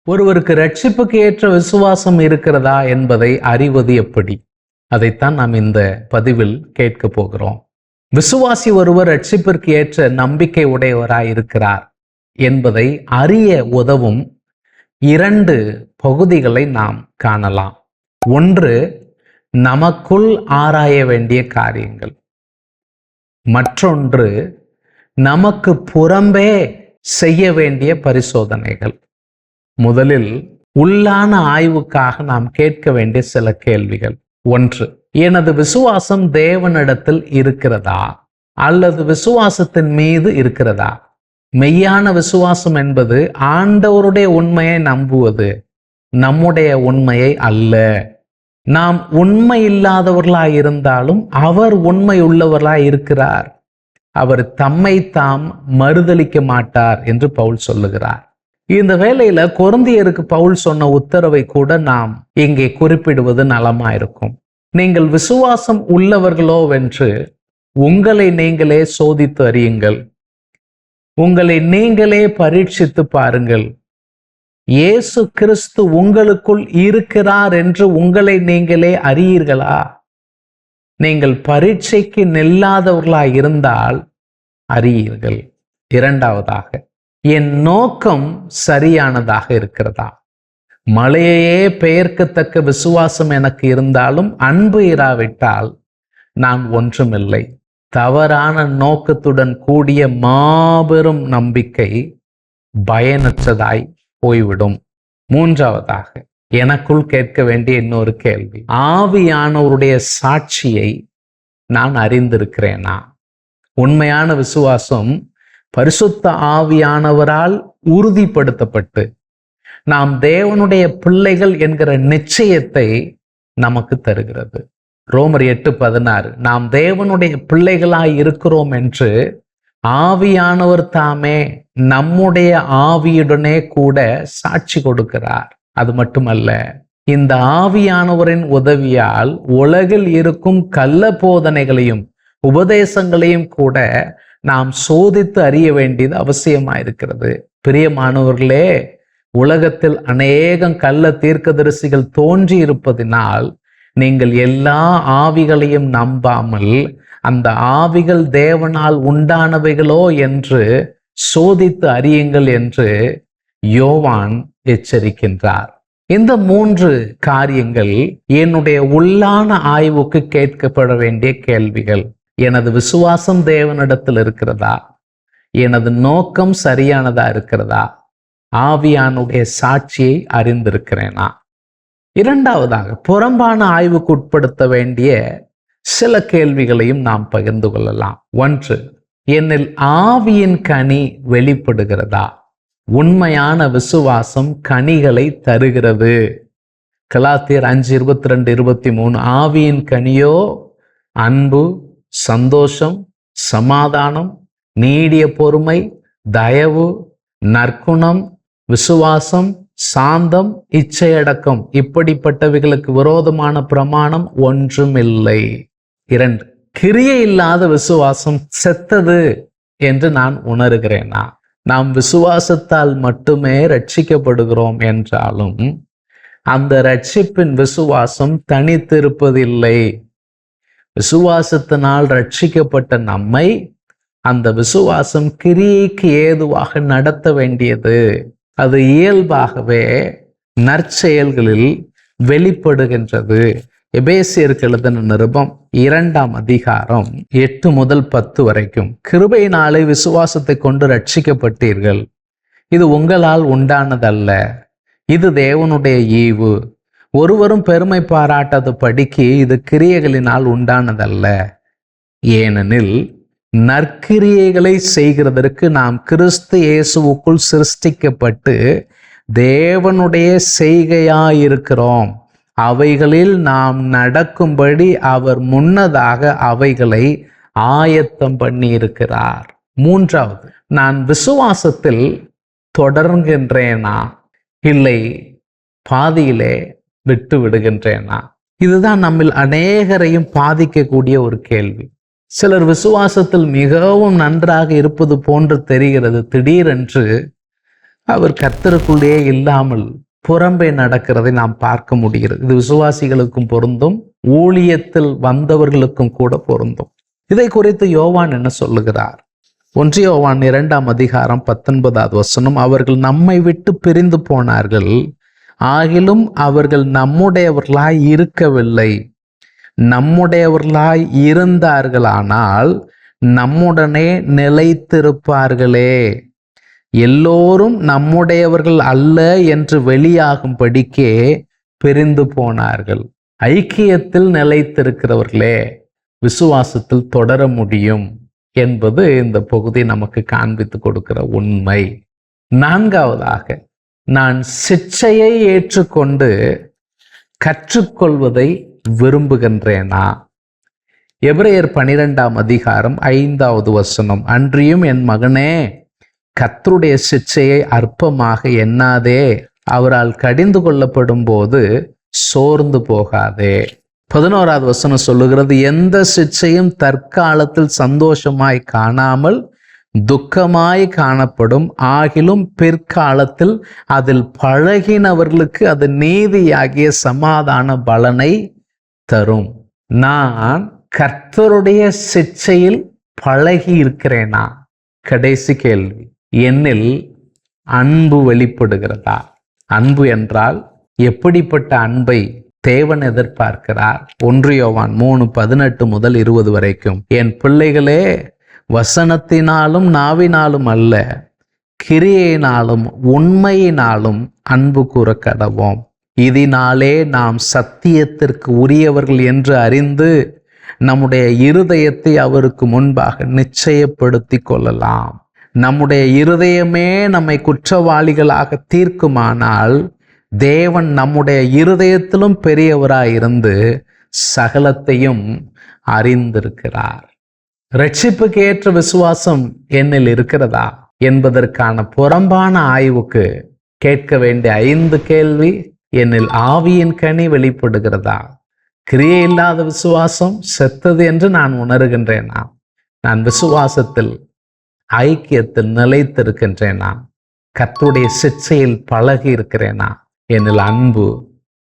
ஒருவருக்கு ரட்சிப்புக்கு ஏற்ற விசுவாசம் இருக்கிறதா என்பதை அறிவது எப்படி? அதைத்தான் நாம் இந்த பதிவில் கேட்க போகிறோம். விசுவாசி ஒருவர் ரட்சிப்பிற்கு ஏற்ற நம்பிக்கை உடையவராய் இருக்கிறார் என்பதை அறிய உதவும் 2 பகுதிகளை நாம் காணலாம். ஒன்று, நமக்குள் ஆராய வேண்டிய காரியங்கள். மற்றொன்று, நமக்கு புறம்பே செய்ய வேண்டிய பரிசோதனைகள். முதலில் உள்ளான ஆய்வுக்காக நாம் கேட்க வேண்டிய சில கேள்விகள். 1, எனது விசுவாசம் தேவனிடத்தில் இருக்கிறதா அல்லது விசுவாசத்தின் மீது இருக்கிறதா? மெய்யான விசுவாசம் என்பது ஆண்டவருடைய உண்மையை நம்புவது, நம்முடைய உண்மையை அல்ல. நாம் உண்மை இல்லாதவர்களாய் இருந்தாலும் அவர் உண்மை உள்ளவர்களாய் இருக்கிறார். அவர் தம்மை தாம் மறுதலிக்க மாட்டார் என்று பவுல் சொல்லுகிறார். இந்த வேளையில கொரிந்தியருக்கு பவுல் சொன்ன உத்தரவை கூட நாம் இங்கே குறிப்பிடுவது நலமாயிருக்கும். நீங்கள் விசுவாசம் உள்ளவர்களோவென்று உங்களை நீங்களே சோதித்து அறியுங்கள், உங்களை நீங்களே பரீட்சித்து பாருங்கள். இயேசு கிறிஸ்து உங்களுக்குள் இருக்கிறார் என்று உங்களை நீங்களே அறியீர்களா? நீங்கள் பரீட்சைக்கு நில்லாதவர்களாய் இருந்தால் அறியீர்கள். 2வதாக, என் நோக்கம் சரியானதாக இருக்கிறதா? மலையையே பெயர்க்கத்தக்க விசுவாசம் எனக்கு இருந்தாலும் அன்பு இராவிட்டால் நான் ஒன்றுமில்லை. தவறான நோக்கத்துடன் கூடிய மாபெரும் நம்பிக்கை பயனற்றதாய் போய்விடும். 3வதாக, எனக்குள் கேட்க வேண்டிய இன்னொரு கேள்வி, ஆவியானவருடைய சாட்சியை நான் அறிந்திருக்கிறேனா? உண்மையான விசுவாசம் பரிசுத்த ஆவியானவரால் உறுதிப்படுத்தப்பட்டு நாம் தேவனுடைய பிள்ளைகள் என்கிற நிச்சயத்தை நமக்கு தருகிறது. ரோமர் 8:16, நாம் தேவனுடைய பிள்ளைகளாய் இருக்கிறோம் என்று ஆவியானவர் தாமே நம்முடைய ஆவியுடனே கூட சாட்சி கொடுக்கிறார். அது மட்டுமல்ல, இந்த ஆவியானவரின் உதவியால் உலகில் இருக்கும் கள்ள போதனைகளையும் உபதேசங்களையும் கூட நாம் சோதித்து அறிய வேண்டியது அவசியமாயிருக்கிறது. பிரியமானவர்களே, உலகத்தில் அநேகம் கள்ள தீர்க்கதரிசிகள் தோன்றி இருப்பதினால் நீங்கள் எல்லா ஆவிகளையும் நம்பாமல் அந்த ஆவிகள் தேவனால் உண்டானவைகளோ என்று சோதித்து அறியுங்கள் என்று யோவான் எச்சரிக்கின்றார். இந்த 3 காரியங்கள் என்னுடைய உள்ளான ஆய்வுக்கு கேட்கப்பட வேண்டிய கேள்விகள். எனது விசுவாசம் தேவனிடத்தில் இருக்கிறதா? எனது நோக்கம் சரியானதா இருக்கிறதா? ஆவியானுடைய சாட்சியை அறிந்திருக்கிறேனா? 2வதாக, புறம்பான ஆய்வுக்கு உட்படுத்த வேண்டிய சில கேள்விகளையும் நாம் பகிர்ந்து கொள்ளலாம். 1, என்னில் ஆவியின் கனி வெளிப்படுகிறதா? உண்மையான விசுவாசம் கனிகளை தருகிறது. கலாத்தியர் 5:22-23, ஆவியின் கனியோ அன்பு, சந்தோஷம், சமாதானம், நீடிய பொறுமை, தயவு, நற்குணம், விசுவாசம், சாந்தம், இச்சையடக்கம். இப்படிப்பட்டவைகளுக்கு விரோதமான பிரமாணம் ஒன்றுமில்லை. 2, கிரியை இல்லாத விசுவாசம் செத்தது என்று நான் உணர்கிறேனா? நாம் விசுவாசத்தால் மட்டுமே ரட்சிக்கப்படுகிறோம் என்றாலும் அந்த ரட்சிப்பின் விசுவாசம் தனித்திருப்பதில்லை. விசுவாசத்தினால் ரட்சிக்கப்பட்ட நம்மை அந்த விசுவாசம் கிரியைக்கு ஏதுவாக நடத்த வேண்டியது. அது இயல்பாகவே நற்செயல்களில் வெளிப்படுகின்றது. எபேசியருக்கு எழுதின நிருபம் 2ஆம் அதிகாரம் 8 முதல் 10 வரைக்கும், கிருபையினாலே விசுவாசத்தை கொண்டு ரட்சிக்கப்பட்டீர்கள், இது உங்களால் உண்டானதல்ல, இது தேவனுடைய ஈவு, ஒருவரும் பெருமை பாராட்டாத படிக்கு இது கிரியைகளினால் உண்டானதல்ல. ஏனெனில் நற்கிரியைகளை செய்கிறதற்கு நாம் கிறிஸ்து இயேசுவுக்குள் சிருஷ்டிக்கப்பட்டு தேவனுடைய செய்கையாயிருக்கிறோம். அவைகளில் நாம் நடக்கும்படி அவர் முன்னதாக அவைகளை ஆயத்தம் பண்ணி இருக்கிறார். 3வது, நான் விசுவாசத்தில் தொடர்கின்றேனா இல்லை பாதியிலே விட்டு விடுகின்றேனா? இதுதான் நம்மில் அநேகரையும் பாதிக்கக்கூடிய ஒரு கேள்வி. சிலர் விசுவாசத்தில் மிகவும் நன்றாக இருப்பது போன்று தெரிகிறது. திடீரென்று அவர் கர்த்தருக்குள்ளே இல்லாமல் புறம்பே நடக்கிறதை நாம் பார்க்க முடிகிறது. இது விசுவாசிகளுக்கும் பொருந்தும், ஊழியத்தில் வந்தவர்களுக்கும் கூட பொருந்தும். இதை குறித்து யோவான் என்ன சொல்லுகிறார்? 1 யோவான் 2ஆம் அதிகாரம் 19வது வசனம், அவர்கள் நம்மை விட்டு பிரிந்து போனார்கள், ஆகிலும் அவர்கள் நம்முடையவர்களாய் இருக்கவில்லை. நம்முடையவர்களாய் இருந்தார்களானால் நம்முடனே நிலைத்திருப்பார்களே. எல்லோரும் நம்முடையவர்கள் அல்ல என்று வெளியாகும்படிக்கே பிரிந்து போனார்கள். ஐக்கியத்தில் நிலைத்திருக்கிறவர்களே விசுவாசத்தில் தொடர முடியும் என்பது இந்த பகுதி நமக்கு காண்பித்து கொடுக்கிற உண்மை. 4வதாக, நான் சிட்சையை ஏற்றுக்கொண்டு கற்றுக்கொள்வதை விரும்புகின்றேனா? எபிரேயர் 12ஆம் அதிகாரம் 5வது வசனம், அன்றியும் என் மகனே, கர்த்தருடைய சிட்சையை அற்பமாக எண்ணாதே, அவரால் கடிந்து கொள்ளப்படும் போது சோர்ந்து போகாதே. 11வது வசனம் சொல்லுகிறது, எந்த சிட்சையும் தற்காலத்தில் சந்தோஷமாய் காணாமல் துக்கமாய் காணப்படும், ஆகிலும் பிற்காலத்தில் அதில் பழகினவர்களுக்கு அது நீதியாகிய சமாதான பலனை தரும். நான் கர்த்தருடைய சிட்சையில் பழகி இருக்கிறேனா? கடைசி கேள்வி, என்னில் அன்பு வெளிப்படுகிறதா? அன்பு என்றால் எப்படிப்பட்ட அன்பை தேவன் எதிர்பார்க்கிறார்? 1 யோவான் 3:18 முதல் 20 வரைக்கும், என் பிள்ளைகளே, வசனத்தினாலும் நாவினாலும் அல்ல, கிரியையினாலும் உண்மையினாலும் அன்பு கூற கடவோம். இதனாலே நாம் சத்தியத்திற்கு உரியவர்கள் என்று அறிந்து நம்முடைய இருதயத்தை அவருக்கு முன்பாக நிச்சயப்படுத்தி கொள்ளலாம். நம்முடைய இருதயமே நம்மை குற்றவாளிகளாக தீர்க்குமானால் தேவன் நம்முடைய இருதயத்திலும் பெரியவராயிருந்து சகலத்தையும் அறிந்திருக்கிறார். ரட்சிப்புக்கு ஏற்ற விசுவாசம் என்னில் இருக்கிறதா என்பதற்கான புறம்பான ஆய்வுக்கு கேட்க வேண்டிய 5 கேள்வி: என்னில் ஆவியின் கனி வெளிப்படுகிறதா? கிரியை இல்லாத விசுவாசம் செத்தது என்று நான் உணர்கின்றேனா? நான் விசுவாசத்தில் ஐக்கியத்தில் நிலைத்திருக்கின்றேனா? கர்த்தருடைய சிட்சையில் பழகி இருக்கிறேனா? என்னில் அன்பு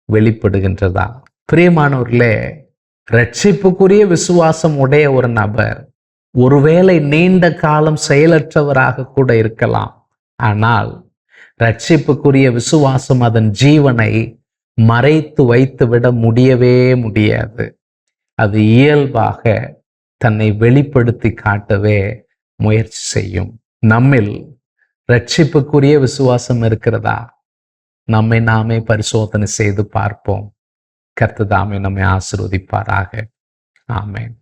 வெளிப்படுகின்றதா? பிரியமானவர்களே, ரட்சிப்புக்குரிய விசுவாசம் உடைய ஒரு நபர் ஒருவேளை நீண்ட காலம் செயலற்றவராக கூட இருக்கலாம். ஆனால் ரட்சிப்புக்குரிய விசுவாசம் அதன் ஜீவனை மறைத்து வைத்துவிட முடியவே முடியாது. அது இயல்பாக தன்னை வெளிப்படுத்தி காட்டவே முயற்சி செய்யும். நம்மில் ரட்சிப்புக்குரிய விசுவாசம் இருக்கிறதா? நம்மை நாமே பரிசோதனை செய்து பார்ப்போம். கர்த்தர் தாமே நம்மை ஆசீர்வதிப்பாராக. ஆமென்.